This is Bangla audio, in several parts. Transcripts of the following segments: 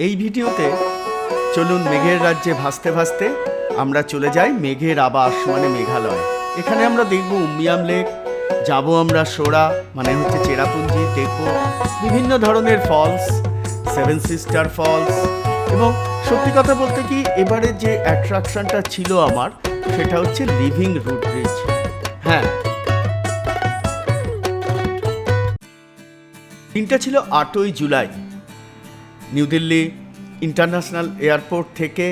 এই ভিডিওতে চলুন মেঘের রাজ্যে ভাসতে ভাসতে আমরা চলে যাই মেঘের আবাস মানে মেঘালয়। এখানে আমরা দেখব উমিয়াম লেক, যাব আমরা সোরা মানে হচ্ছে চেরাপুঞ্জি, দেখব বিভিন্ন ধরনের ফলস, সেভেন সিস্টার ফলস, এবং সত্যি কথা বলতে কি এবারে যে অ্যাট্রাকশনটা ছিল আমার সেটা হচ্ছে লিভিং রুট ব্রিজ। হ্যাঁ, দিনটা ছিল 8ই July. New Delhi international airport থেকে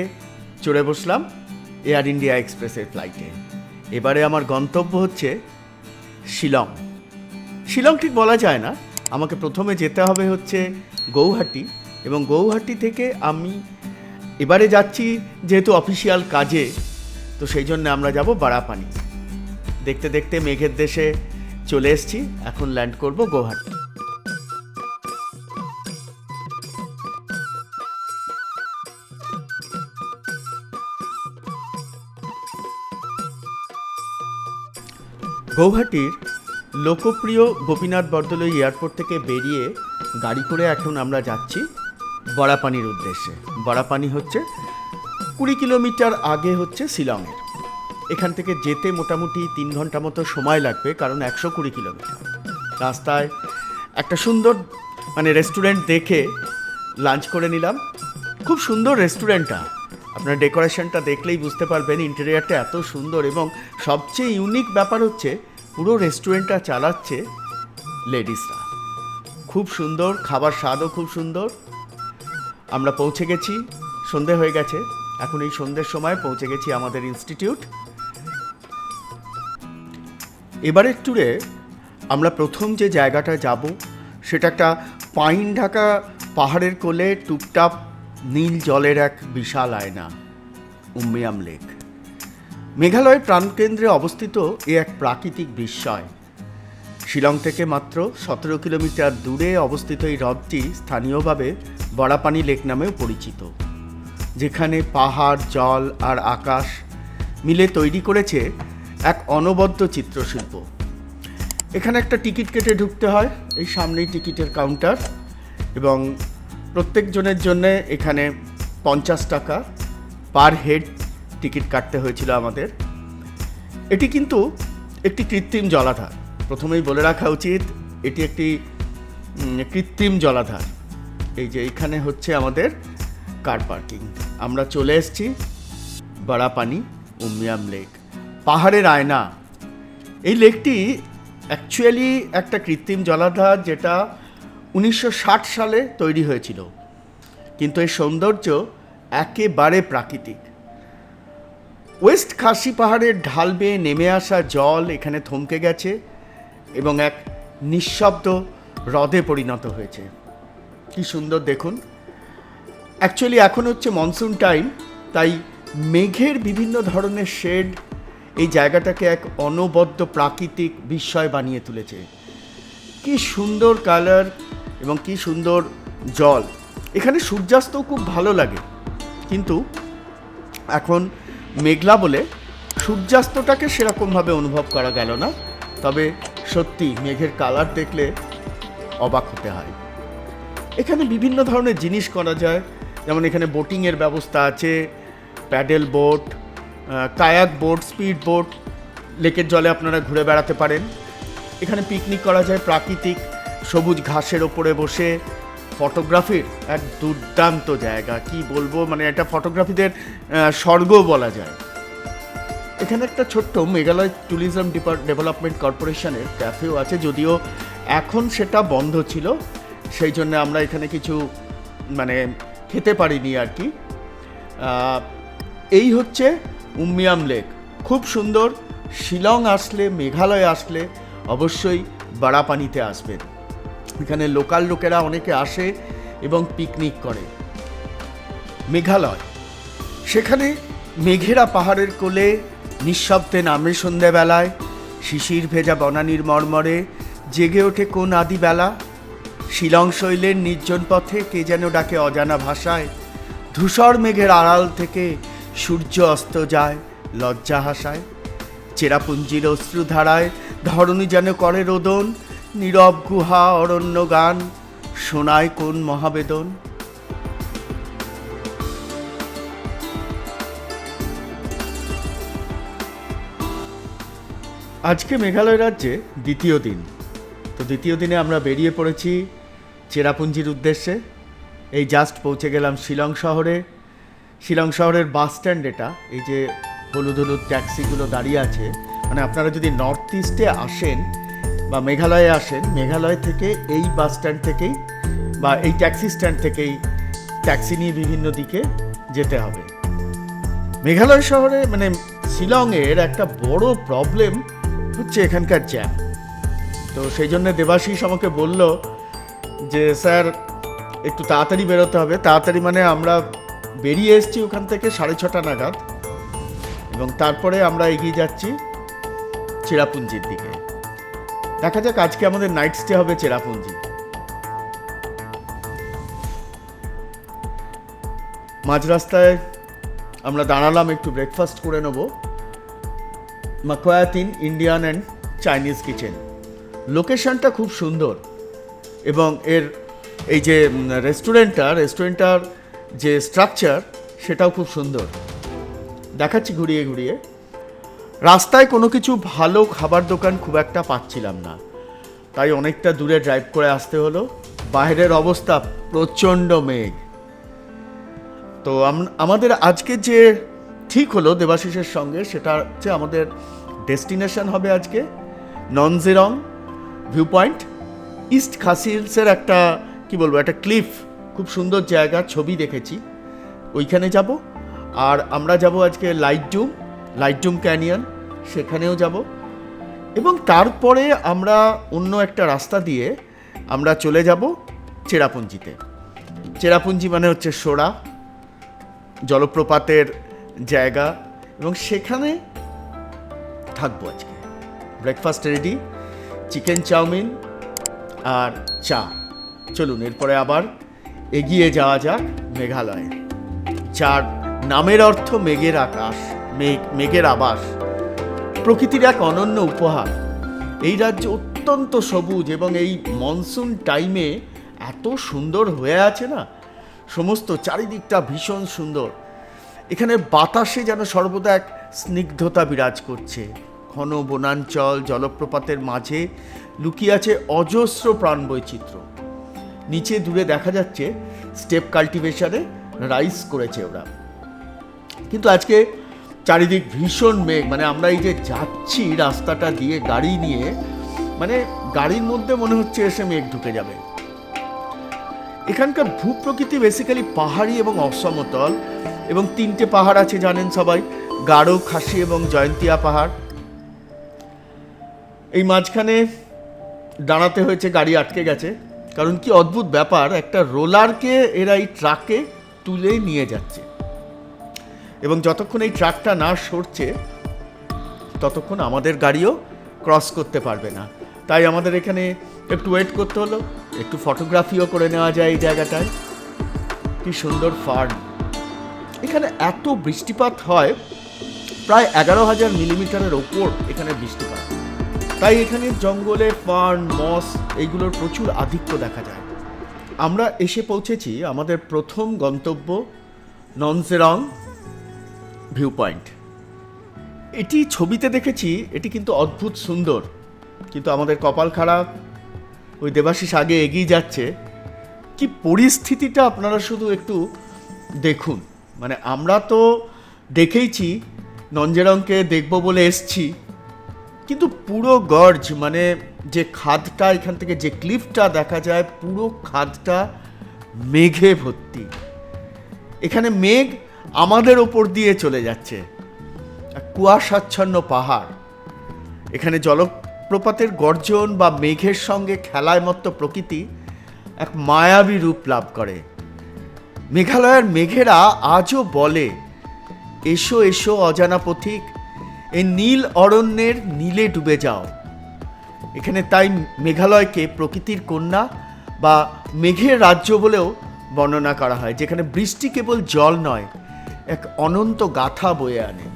চড়ে বসলাম এয়ার ইন্ডিয়া এক্সপ্রেসের ফ্লাইটে। এবারে আমার গন্তব্য হচ্ছে শিলং। শিলং ঠিক বলা যায় না, আমাকে প্রথমে যেতে হবে হচ্ছে গৌহাটি, এবং গৌহাটি থেকে আমি এবারে যাচ্ছি যেহেতু অফিসিয়াল কাজে, তো সেই জন্য আমরা যাব বারাপানি। দেখতে দেখতে মেঘের দেশে চলে এসেছি, এখন ল্যান্ড করব গৌহাটি। গৌহাটির লোকপ্রিয় গোপীনাথ বরদলৈ এয়ারপোর্ট থেকে বেরিয়ে গাড়ি করে এখন আমরা যাচ্ছি বড়াপানির উদ্দেশ্যে। বড়াপানি হচ্ছে 20 কিলোমিটার আগে হচ্ছে শিলংয়ের। এখান থেকে যেতে মোটামুটি 3 ঘন্টা মতো সময় লাগবে, কারণ 120 কিলোমিটার। রাস্তায় একটা সুন্দর রেস্টুরেন্ট দেখে লাঞ্চ করে নিলাম। খুব সুন্দর রেস্টুরেন্টটা, আপনার ডেকোরেশনটা দেখলেই বুঝতে পারবেন ইন্টেরিয়ারটা এত সুন্দর, এবং সবচেয়ে ইউনিক ব্যাপার হচ্ছে পুরো রেস্টুরেন্টটা চালাচ্ছে লেডিসরা। খুব সুন্দর খাবার, স্বাদও খুব সুন্দর। আমরা পৌঁছে গেছি, সন্ধে হয়ে গেছে, এখন এই সন্ধ্যের সময় পৌঁছে গেছি আমাদের ইনস্টিটিউট। এবারের ট্যুরে আমরা প্রথম যে জায়গাটা যাব সেটা একটা পাইন ঢাকা পাহাড়ের কোলে টুপটাপ নীল জলের এক বিশাল আয়না, উমিয়াম লেক। মেঘালয়ের প্রাণকেন্দ্রে অবস্থিত এ এক প্রাকৃতিক বিস্ময়। শিলং থেকে মাত্র 17 কিলোমিটার দূরে অবস্থিত এই হ্রদটি স্থানীয়ভাবে বড়াপানি লেক নামেও পরিচিত, যেখানে পাহাড়, জল আর আকাশ মিলে তৈরি করেছে এক অনবদ্য চিত্রশিল্প। এখানে একটা টিকিট কেটে ঢুকতে হয়, এই সামনেই টিকিটের কাউন্টার, এবং প্রত্যেকজনের জন্য এখানে 50 টাকা পার হেড টিকিট কাটতে হয়েছিল আমাদের। এটি কিন্তু একটি কৃত্রিম জলাধার, প্রথমেই বলে রাখা উচিত এটি একটি কৃত্রিম জলাধার। এই যে এইখানে হচ্ছে আমাদের কার পার্কিং। আমরা চলে এসেছি বড়াপানি উমিয়াম লেক, পাহাড়ের আয়না। এই লেকটি অ্যাকচুয়ালি একটা কৃত্রিম জলাধার, যেটা 1960 সালে তৈরি হয়েছিল, কিন্তু এর সৌন্দর্য একেবারে প্রাকৃতিক। ওয়েস্ট খাসি পাহাড়ের ঢাল বেয়ে নেমে আসা জল এখানে থমকে গেছে এবং এক নিঃশব্দ হ্রদে পরিণত হয়েছে। কি সুন্দর দেখুন। অ্যাকচুয়ালি এখন হচ্ছে মনসুন টাইম, তাই মেঘের বিভিন্ন ধরনের শেড এই জায়গাটাকে এক অনবদ্য প্রাকৃতিক বিস্ময় বানিয়ে তুলেছে। কি সুন্দর কালার এবং কি সুন্দর জল। এখানে সূর্যাস্তও খুব ভালো লাগে, কিন্তু এখন মেঘলা বলে সূর্যাস্তটাকে সেরকমভাবে অনুভব করা গেল না। তবে সত্যি মেঘের কালার দেখলে অবাক হতে হয়। এখানে বিভিন্ন ধরনের জিনিস করা যায়, যেমন এখানে বোটিংয়ের ব্যবস্থা আছে, pedal boat, kayak boat, speed boat, লেকের জলে আপনারা ঘুরে বেড়াতে পারেন। এখানে পিকনিক করা যায় প্রাকৃতিক সবুজ ঘাসের ওপরে বসে। ফটোগ্রাফির এক দুর্দান্ত জায়গা, কি বলবো, এটা ফটোগ্রাফিদের স্বর্গ বলা যায়। এখানে একটা ছোট্ট মেঘালয় ট্যুরিজম ডেভেলপমেন্ট কর্পোরেশনের ক্যাফেও আছে, যদিও এখন সেটা বন্ধ ছিল, সেই জন্য আমরা এখানে কিছু খেতে পারিনি আর কি। এই হচ্ছে উমিয়াম লেক, খুব সুন্দর। শিলং আসলে, মেঘালয় আসলে অবশ্যই বড়াপানিতে আসবেন। এখানে লোকাল লোকেরা অনেকে আসে এবং পিকনিক করে। মেঘালয়, সেখানে মেঘেরা পাহাড়ের কোলে নিঃশব্দে নামে সন্ধ্যাবেলায়, শিশির ভেজা বনানীর মর্মরে জেগে ওঠে কোন আদিবেলা। শিলং শৈলের নির্জন পথে কে যেন ডাকে অজানা ভাষায়, ধূসর মেঘের আড়াল থেকে সূর্য অস্ত যায় লজ্জা হাসায়। চেরাপুঞ্জির অশ্রুধারায় ধরণী যেন করে রোদন, নীরব গুহা অরণ্য গান শোনায় কোন মহাবেদন। আজকে মেঘালয় রাজ্যে দ্বিতীয় দিন। তো দ্বিতীয় দিনে আমরা বেরিয়ে পড়েছি চেরাপুঞ্জির উদ্দেশ্যে। এই জাস্ট পৌঁছে গেলাম শিলং শহরে। শিলং শহরের বাস স্ট্যান্ড এটা, এই যে হলুদ হলুদ ট্যাক্সিগুলো দাঁড়িয়ে আছে, মানে আপনারা যদি নর্থ ইস্টে আসেন বা মেঘালয়ে আসেন, মেঘালয় থেকে এই বাস স্ট্যান্ড থেকেই বা এই ট্যাক্সি স্ট্যান্ড থেকেই ট্যাক্সি নিয়ে বিভিন্ন দিকে যেতে হবে। মেঘালয় শহরে মানে শিলংয়ের একটা বড় প্রবলেম হচ্ছে এখানকার জ্যাম। তো সেই জন্য দেবাশিস আমাকে বলল যে স্যার একটু তাড়াতাড়ি বেরোতে হবে। তাড়াতাড়ি মানে আমরা বেরিয়ে এসেছি ওখান থেকে 6:30 নাগাদ, এবং তারপরে আমরা এগিয়ে যাচ্ছি চেরাপুঞ্জির দিকে। দেখা যাক আজকে আমাদের নাইট স্টে হবে চেরাপুঞ্জি। মাঝ রাস্তায় আমরা দাঁড়ালাম, একটু ব্রেকফাস্ট করে নেব। মাকোয়াতিন ইন্ডিয়ান অ্যান্ড চাইনিজ কিচেন, লোকেশনটা খুব সুন্দর, এবং এর এই যে রেস্টুরেন্টটার যে স্ট্রাকচার সেটাও খুব সুন্দর। দেখাচ্ছি ঘুরিয়ে ঘুরিয়ে। রাস্তায় কোনো কিছু ভালো খাবার দোকান খুব একটা পাচ্ছিলাম না, তাই অনেকটা দূরে ড্রাইভ করে আসতে হলো। বাইরের অবস্থা প্রচণ্ড মেঘ। তো আমাদের আজকে যে ঠিক হলো দেবাশিসের সঙ্গে, সেটা হচ্ছে আমাদের ডেস্টিনেশন হবে আজকে ননজেরং ভিউ পয়েন্ট। ইস্ট খাসি হিলসের একটা কি বলবো, একটা ক্লিফ, খুব সুন্দর জায়গা, ছবি দেখেছি, ওইখানে যাব। আর আমরা যাব আজকে লাইটডুম ক্যানিয়ন, সেখানেও যাব। এবং তারপরে আমরা অন্য একটা রাস্তা দিয়ে আমরা চলে যাব চেরাপুঞ্জিতে। চেরাপুঞ্জি মানে হচ্ছে সোরা জলপ্রপাতের জায়গা, এবং সেখানে থাকবো আজকে। ব্রেকফাস্ট রেডি, চিকেন চাউমিন আর চা। চলুন এরপরে আবার এগিয়ে যাওয়া যাক মেঘালয়ে, যার নামের অর্থ মেঘের আকাশ, মেঘের আবাস, প্রকৃতির এক অনন্য উপহার। এই রাজ্য অত্যন্ত সবুজ, এবং এই মনসুন টাইমে এত সুন্দর হয়ে আছে না, সমস্ত চারিদিকটা ভীষণ সুন্দর। এখানে বাতাসে যেন সর্বদা এক স্নিগ্ধতা বিরাজ করছে। ঘন বনাঞ্চল, জলপ্রপাতের মাঝে লুকিয়ে আছে অজস্র প্রাণ বৈচিত্র্য। নিচে দূরে দেখা যাচ্ছে স্টেপ কাল্টিভেশনে রাইস করেছে ওরা। কিন্তু আজকে চারিদিক ভীষণ মেঘ, মানে আমরা এই যে যাচ্ছি রাস্তাটা দিয়ে গাড়ি নিয়ে, মানে গাড়ির মধ্যে মনে হচ্ছে এসে মেঘ ঢুকে যাবে। এখানকার ভূপ্রকৃতি বেসিক্যালি পাহাড়ি এবং অসমতল, এবং 3টে পাহাড় আছে জানেন সবাই, গারো, খাসি এবং জয়ন্তিয়া পাহাড়। এই মাঝখানে দাঁড়াতে হয়েছে, গাড়ি আটকে গেছে, কারণ কি অদ্ভুত ব্যাপার, একটা রোলারকে এরা এই ট্রাকে তুলে নিয়ে যাচ্ছে, এবং যতক্ষণ এই ট্রাকটা না সরছে ততক্ষণ আমাদের গাড়িও ক্রস করতে পারবে না। তাই আমাদের এখানে একটু ওয়েট করতে হলো, একটু ফটোগ্রাফিও করে নেওয়া যায় এই জায়গাটায়। কি সুন্দর ফার্ন। এখানে এত বৃষ্টিপাত হয়, প্রায় 11,000 মিলিমিটারের ওপর এখানে বৃষ্টিপাত। তাই এখানে জঙ্গলে ফার্ন, মস এইগুলোর প্রচুর আধিক্য দেখা যায়। আমরা এসে পৌঁছেছি আমাদের প্রথম গন্তব্য ননজেরং ভিউ পয়েন্ট। এটি ছবিতে দেখেছি, এটি কিন্তু অদ্ভুত সুন্দর, কিন্তু আমাদের কপাল খারাপ, ওই দেবাশিস আগে এগিয়ে যাচ্ছে। কি পরিস্থিতিটা আপনারা শুধু একটু দেখুন। মানে আমরা তো দেখেইছি, ননজেরংকে দেখব বলে এসছি, কিন্তু পুরো গর্জ, মানে যে খাদটা এখান থেকে, যে ক্লিফটা দেখা যায়, পুরো খাদটা মেঘে ভর্তি। এখানে মেঘ আমাদের ওপর দিয়ে চলে যাচ্ছে, কুয়াশাচ্ছন্ন পাহাড়। এখানে জলপ্রপাতের গর্জন বা মেঘের সঙ্গে খেলায় মত্ত প্রকৃতি এক মায়াবী রূপ লাভ করে। মেঘালয়ের মেঘেরা আজও বলে, এসো এসো অজানা পথিক, এই নীল অরণ্যের নীলে ডুবে যাও। এখানে তাই মেঘালয়কে প্রকৃতির কন্যা বা মেঘের রাজ্য বলেও বর্ণনা করা হয়, যেখানে বৃষ্টি কেবল জল নয়, এক অনন্ত গাথা বয়ে আনে।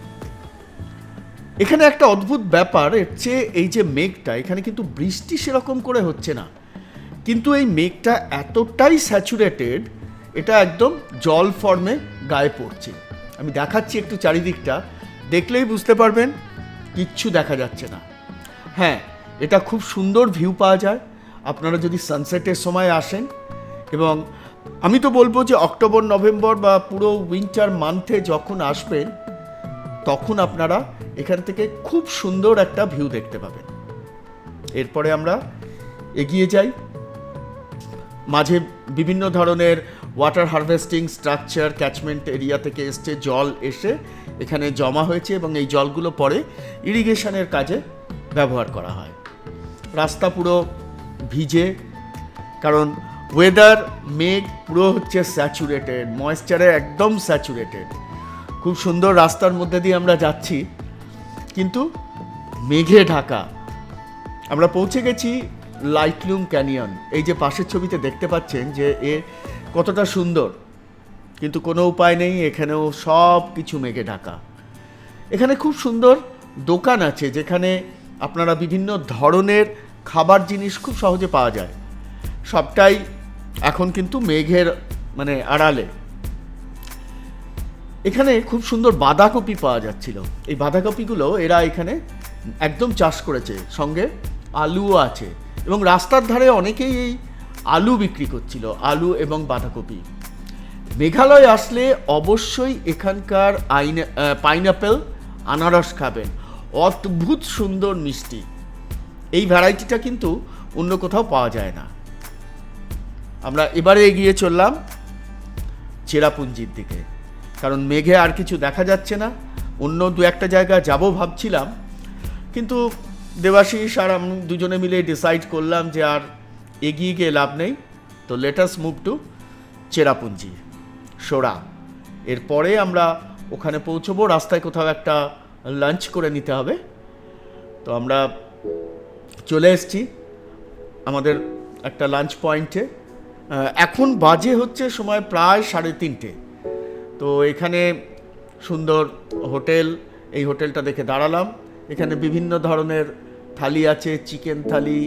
এখানে একটা অদ্ভুত ব্যাপার হচ্ছে, এই যে মেঘটা, এখানে কিন্তু বৃষ্টি সেরকম করে হচ্ছে না, কিন্তু এই মেঘটা এতটাই স্যাচুরেটেড, এটা একদম জল ফর্মে গায়ে পড়ছে। আমি দেখাচ্ছি একটু চারিদিকটা, দেখলেই বুঝতে পারবেন কিচ্ছু দেখা যাচ্ছে না। হ্যাঁ, এটা খুব সুন্দর ভিউ পাওয়া যায় আপনারা যদি সানসেটের সময় আসেন। এবং আমি তো বলবো যে অক্টোবর নভেম্বর বা পুরো উইন্টার মান্থে যখন আসবেন তখন আপনারা এখান থেকে খুব সুন্দর একটা ভিউ দেখতে পাবেন। এরপরে আমরা এগিয়ে যাই। মাঝে বিভিন্ন ধরনের water harvesting structure catchment area থেকে এসছে, জল এসে এখানে জমা হয়েছে এবং এই জলগুলো পরে ইরিগেশনের কাজে ব্যবহার করা হয়। রাস্তা পুরো ভিজে, কারণ ওয়েদার মেঘ পুরো হচ্ছে স্যাচুরেটেড, ময়েশ্চারে একদম স্যাচুরেটেড। খুব সুন্দর রাস্তার মধ্যে দিয়ে আমরা যাচ্ছি, কিন্তু মেঘে ঢাকা। আমরা পৌঁছে গেছি লাইটলুম ক্যানিয়ন। এই যে পাশের ছবিতে দেখতে পাচ্ছেন যে এ কতটা সুন্দর, কিন্তু কোনো উপায় নেই, এখানেও সব কিছু মেঘে ঢাকা। এখানে খুব সুন্দর দোকান আছে যেখানে আপনারা বিভিন্ন ধরনের খাবার জিনিস খুব সহজে পাওয়া যায়। সবটাই এখন কিন্তু মেঘের আড়ালে। এখানে খুব সুন্দর বাঁধাকপি পাওয়া যাচ্ছিল। এই বাঁধাকপিগুলো এরা এখানে একদম চাষ করেছে, সঙ্গে আলুও আছে এবং রাস্তার ধারে অনেকেই এই আলু বিক্রি করছিল, আলু এবং বাঁধাকপি। মেঘালয় আসলে অবশ্যই এখানকার পাইনাপেল আনারস খাবেন, অদ্ভুত সুন্দর মিষ্টি। এই ভ্যারাইটিটা কিন্তু অন্য কোথাও পাওয়া যায় না। আমরা এবারে এগিয়ে চললাম চেরাপুঞ্জির দিকে, কারণ মেঘে আর কিছু দেখা যাচ্ছে না। অন্য দু একটা জায়গা যাব ভাবছিলাম, কিন্তু দেবাশিস আর আমি দুজনে মিলে ডিসাইড করলাম যে আর এগিয়ে গিয়ে লাভ নেই। তো let us move to Cherrapunji, সোরা। এরপরে আমরা ওখানে পৌঁছবো, রাস্তায় কোথাও একটা লাঞ্চ করে নিতে হবে। তো আমরা চলে এসেছি আমাদের একটা লাঞ্চ পয়েন্টে। এখন বাজে হচ্ছে সময় প্রায় 3:30। তো এখানে সুন্দর হোটেল, এই হোটেলটা দেখে দাঁড়ালাম। এখানে বিভিন্ন ধরনের থালি আছে, চিকেন থালি,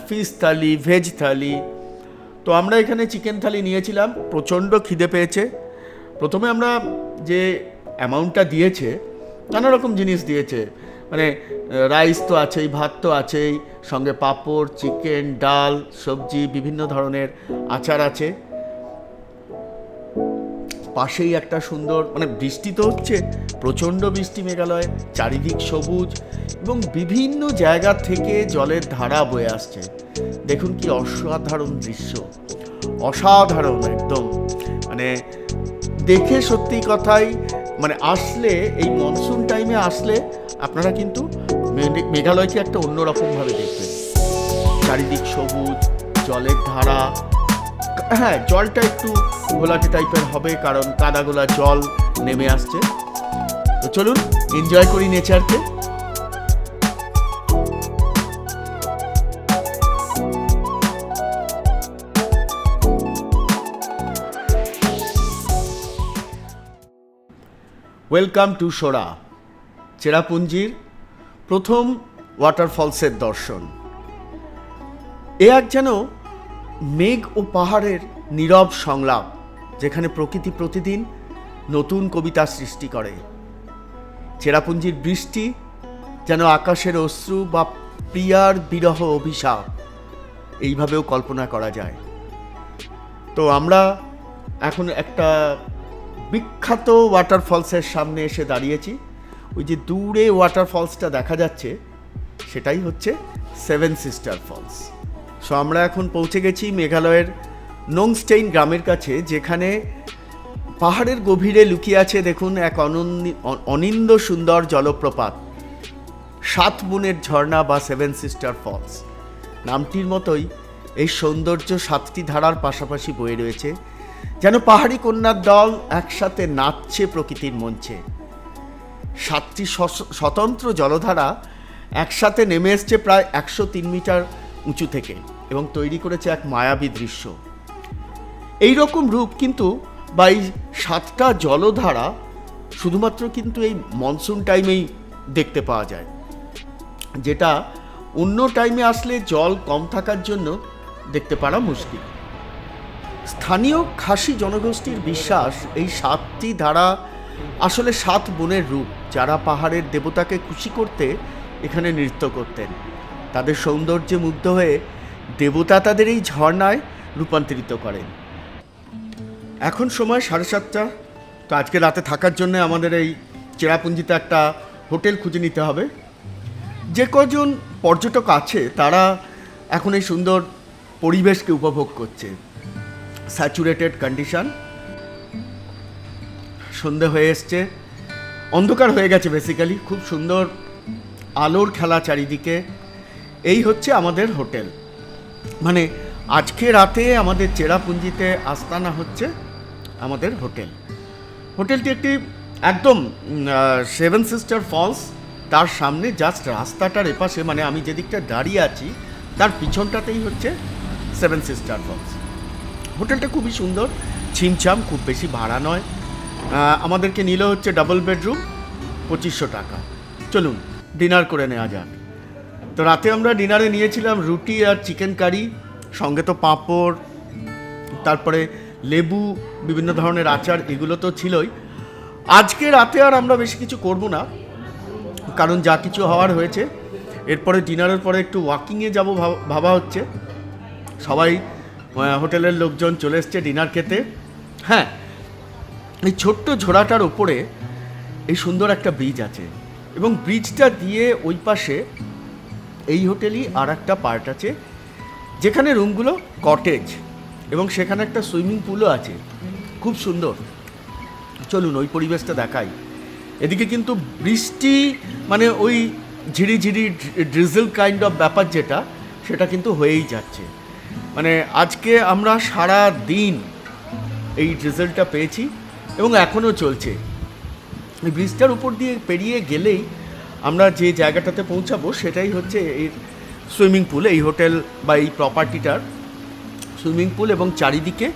ফিশ থালি, ভেজ থালি। তো আমরা এখানে চিকেন থালি নিয়েছিলাম, প্রচণ্ড খিদে পেয়েছে। প্রথমে আমরা যে অ্যামাউন্টটা দিয়েছে, নানা রকম জিনিস দিয়েছে, রাইস তো আছেই, ভাত তো আছেই, সঙ্গে পাঁপড়, চিকেন, ডাল, সবজি, বিভিন্ন ধরনের আচার আছে। পাশেই একটা সুন্দর বৃষ্টি তো হচ্ছে, প্রচণ্ড বৃষ্টি মেঘালয়, চারিদিক সবুজ এবং বিভিন্ন জায়গা থেকে জলের ধারা বয়ে আসছে। দেখুন কি অসাধারণ দৃশ্য, অসাধারণ একদম। দেখে সত্যি কথাই আসলে এই মনসুন টাইমে আসলে আপনারা কিন্তু মেঘালয়কে একটা অন্যরকমভাবে দেখবেন। চারিদিক সবুজ, জলের ধারা। হ্যাঁ, জলটা একটু ঘোলাটে টাইপের হবে, কারণ কাদাগোলা জল নেমে আসছে। তো চলুন এনজয় করি নেচারকে। ওয়েলকাম টু সোরা, চেরাপুঞ্জির প্রথম ওয়াটারফলসের দর্শন। এ এক যেন মেঘ ও পাহাড়ের নীরব সংলাপ, যেখানে প্রকৃতি প্রতিদিন নতুন কবিতা সৃষ্টি করে। চেরাপুঞ্জির বৃষ্টি যেন আকাশের অশ্রু বা প্রিয়ার বিরহ অভিশাপ, এইভাবেও কল্পনা করা যায়। তো আমরা এখন একটা বিখ্যাত ওয়াটারফলসের সামনে এসে দাঁড়িয়েছি। ওই যে দূরে ওয়াটারফলসটা দেখা যাচ্ছে, সেটাই হচ্ছে 7 সিস্টার ফলস। সো আমরা এখন পৌঁছে গেছি মেঘালয়ের নোংস্টেইন গ্রামের কাছে, যেখানে পাহাড়ের গভীরে লুকিয়ে আছে দেখুন এক অনিন্দ সুন্দর জলপ্রপাত, 7 বোনের ঝর্ণা বা 7 সিস্টার ফলস। নামটির মতোই এই সৌন্দর্য 7টি ধারার পাশাপাশি বয়ে রয়েছে, যেন পাহাড়ি কন্যার দল একসাথে নাচছে প্রকৃতির মঞ্চে। 7টি স্বতন্ত্র জলধারা একসাথে নেমে এসছে প্রায় 103 মিটার উঁচু থেকে এবং তৈরি করেছে এক মায়াবী দৃশ্য। এই রকম রূপ কিন্তু বা এই 7টা জলধারা শুধুমাত্র কিন্তু এই মনসুন টাইমেই দেখতে পাওয়া যায়, যেটা অন্য টাইমে আসলে জল কম থাকার জন্য দেখতে পারা মুশকিল। স্থানীয় খাসি জনগোষ্ঠীর বিশ্বাস এই 7টি ধারা আসলে 7 বোনের রূপ, যারা পাহাড়ের দেবতাকে খুশি করতে এখানে নৃত্য করতেন। তাদের সৌন্দর্যে মুগ্ধ হয়ে দেবতা তাদের এই ঝর্ণায় রূপান্তরিত করেন। এখন সময় 7:30। তো আজকে রাতে থাকার জন্য আমাদের এই চেরাপুঞ্জিতে একটা হোটেল খুঁজে নিতে হবে। যে কজন পর্যটক আছে তারা এখন এই সুন্দর পরিবেশকে উপভোগ করছে। স্যাচুরেটেড কন্ডিশন, সন্ধে হয়ে এসছে, অন্ধকার হয়ে গেছে বেসিক্যালি, খুব সুন্দর আলোর খেলা চারিদিকে। এই হচ্ছে আমাদের হোটেল, মানে আজকে রাতে আমাদের চেরাপুঞ্জিতে আস্তানা হচ্ছে আমাদের হোটেল। হোটেলটি একটি একদম 7 সিস্টার ফলস, তার সামনে জাস্ট রাস্তাটার এপাশে, মানে আমি যেদিকটা দাঁড়িয়ে আছি তার পিছনটাতেই হচ্ছে 7 সিস্টার ফলস। হোটেলটা খুবই সুন্দর, ছিমছাম, খুব বেশি ভাড়া নয়। আমাদেরকে নিল হচ্ছে ডাবল বেডরুম 2500 টাকা। চলুন ডিনার করে নেওয়া যাক। তো রাতে আমরা ডিনারে নিয়েছিলাম রুটি আর চিকেন কারি, সঙ্গে তো পাঁপড়, তারপরে লেবু, বিভিন্ন ধরনের আচার, এগুলো তো ছিলই। আজকে রাতে আর আমরা বেশি কিছু করব না, কারণ যা কিছু হওয়ার হয়েছে। এরপরে ডিনারের পরে একটু ওয়াকিংয়ে যাব ভাবা হচ্ছে। সবাই হোটেলের লোকজন চলে এসছে ডিনার খেতে। হ্যাঁ, এই ছোট্ট ঝোড়াটার ওপরে এই সুন্দর একটা ব্রিজ আছে, এবং ব্রিজটা দিয়ে ওই পাশে এই হোটেলই আর একটা পার্ট আছে যেখানে রুমগুলো কটেজ, এবং সেখানে একটা সুইমিং পুলও আছে, খুব সুন্দর। চলুন ওই পরিবেশটা দেখাই। এদিকে কিন্তু বৃষ্টি, মানে ওই ঝিরিঝিরি ড্রিজল কাইন্ড অফ ব্যাপার যেটা, সেটা কিন্তু হয়েই যাচ্ছে। মানে আজকে আমরা সারা দিন এই ড্রিজলটা পেয়েছি এবং এখনও চলছে। এই ব্রিজটার উপর দিয়ে পেরিয়ে গেলেই আমরা যে জায়গাটাতে পৌঁছাবো সেটাই হচ্ছে এই সুইমিং পুল। এই হোটেল বা এই প্রপার্টিটার সুইমিং পুল, এবং চারিদিকে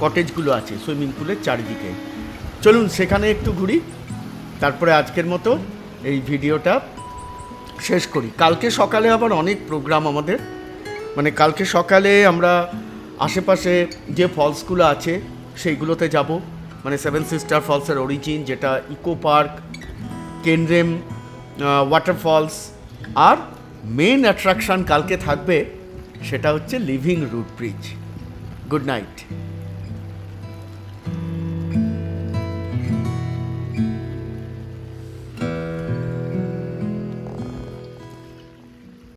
কটেজগুলো আছে সুইমিং পুলের চারিদিকে। চলুন সেখানে একটু ঘুরি, তারপরে আজকের মতো এই ভিডিওটা শেষ করি। কালকে সকালে আবার অনেক প্রোগ্রাম আমাদের, মানে কালকে সকালে আমরা আশেপাশে যে ফলসগুলো আছে সেইগুলোতে যাব, মানে 7 সিস্টার ফলসের অরিজিন, যেটা ইকো পার্ক, কেনরেম ওয়াটারফলস, আর মেন অ্যাট্রাকশান কালকে থাকবে সেটা হচ্ছে living root bridge. Good night.